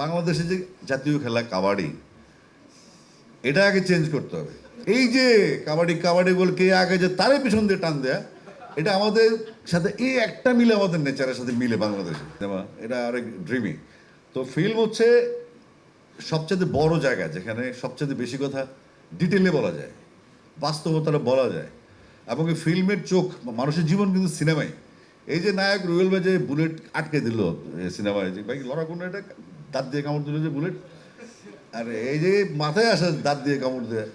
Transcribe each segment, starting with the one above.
বাংলাদেশে যে জাতীয় খেলা কাবাডি, এটা আগে চেঞ্জ করতে হবে। এই যে কাবাডি কাবাডি বলে কে আগে যে তারে পিছন দিয়ে টান দেয়া, এটা আমাদের সাথে এই একটা মিলে আমাদের নেচারের সাথে মিলে বাংলাদেশে সিনেমা, এটা আরেক ড্রিমি। তো ফিল্ম হচ্ছে সবচেয়ে বড় জায়গা যেখানে সবচেয়ে বেশি কথা ডিটেলে বলা যায়, বাস্তবতাটা বলা যায়। এবং এই ফিল্মের চোখ, মানুষের জীবন কিন্তু সিনেমায়। এই যে নায়ক রুয়েল ভাই যে বুলেট আটকে দিল সিনেমায়, যে ভাই লড়া কোনো এটা দাঁত দিয়ে কামড় দিল যে বুলেট, আর এই যে মাথায় আসে দাঁত দিয়ে কামড় দেয়,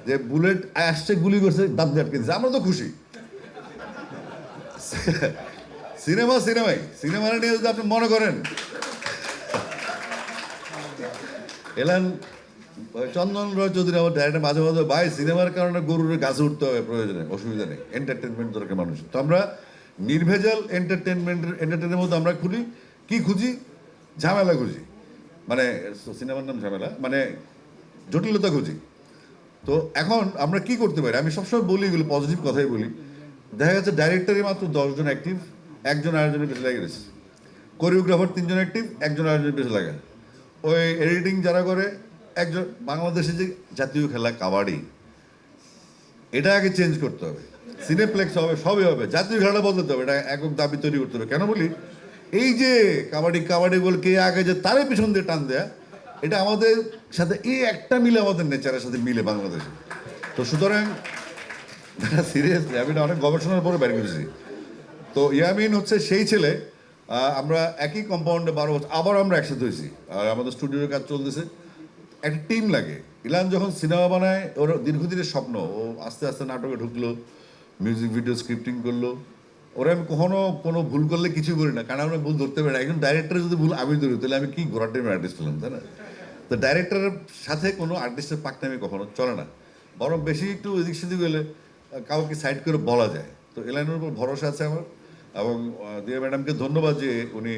যে বুলেট আসছে গুলি করছে দাঁত দিয়ে আটকে দিচ্ছে, আমরা তো খুশি। সিনেমা সিনেমাই, সিনেমাটা নিয়ে যদি আপনি মনে করেন এলান চন্দন রয় চৌধুরী আমার ডাইরেক্টর মাঝে মাঝে ভাই সিনেমার কারণে গরুর গাছে উঠতে হবে, প্রয়োজনে অসুবিধা নেই, এন্টারটেনমেন্ট দরকার মানুষ। তো আমরা নির্ভেজাল এন্টারটেনমেন্টের মধ্যে আমরা খুঁজি ঝামেলা খুঁজি, মানে সিনেমার নাম ঝামেলা, মানে জটিলতা খুঁজি। তো এখন আমরা কি করতে পারি, আমি সবসময় বলি এগুলো পজিটিভ কথাই বলি। দেখা যাচ্ছে ডাইরেক্টরই মাত্র 10 জন অ্যাক্টিভ, একজন আরেকজনের পেছনে লেগে গেছে। কোরিওগ্রাফার 3 জন অ্যাক্টিভ, একজন আরেকজনের পেছনে লাগে। ওই এডিটিং যারা করে একজন। বাংলাদেশে যে জাতীয় খেলা কাবাডি, এটা আগে চেঞ্জ করতে হবে। সিনেপ্লেক্স হবে, সবই হবে, জাতীয় খেলাটা বদলাতে হবে, এটা একক দাবি তৈরি করতে হবে। কেন বলি, এই যে কাবাডি কাবাডি বলে কে আগে যে তারে পিছন দিয়ে টান দেয়া, এটা আমাদের সাথে এই একটা মিলে আমাদের নেচারের সাথে মিলে বাংলাদেশে। তো সুতরাং সিরিয়াসলি আমি অনেক গবেষণার পরে বের করেছি। তো ইয়ামিন হচ্ছে সেই ছেলে, আমরা একই কম্পাউন্ডে 12 বছর আবার আমরা একসাথে হয়েছি, আর আমাদের স্টুডিওর কাজ চলতেছে। একটা টিম লাগে। ইলান যখন সিনেমা বানায়, ওর দীর্ঘদিনের স্বপ্ন, ও আস্তে আস্তে নাটকে ঢুকলো, মিউজিক ভিডিও স্ক্রিপ্টিং করলো। ওরা আমি কখনো কোনো ভুল করলে কিছু করি না, কারণ আমরা ভুল ধরতে পারি না। একজন ডাইরেক্টরের যদি ভুল আমি ধরি, তাহলে আমি কি ঘোড়া টিমের আর্টিস্ট হলাম, তাই না? তো ডাইরেক্টরের সাথে কোনো আর্টিস্টের পাকনামি কখনো চলে না, বরং বেশি একটু এদিক সেদিক হলে কাউকে সাইড করে বলা যায়। তো এলানের উপর ভরসা আছে আমার, এবং দিয়া ম্যাডামকে ধন্যবাদ যে উনি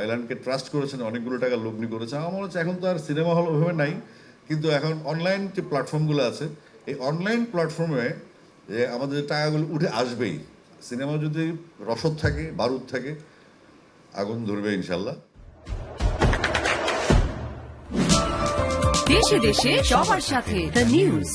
এলানকে ট্রাস্ট করেছেন, অনেকগুলো টাকা লগ্নি করেছে। আমার মনে হচ্ছে এখন তো আর সিনেমা হল ওইভাবে নাই, কিন্তু এখন অনলাইন যে প্ল্যাটফর্মগুলো আছে, এই অনলাইন প্ল্যাটফর্মে যে আমাদের টাকাগুলো উঠে আসবেই। সিনেমা যদি রসদ থাকে, বারুদ থাকে, আগুন ধরবে ইনশাল্লাহ। দেশে দেশে সবার সাথে দ্য নিউজ।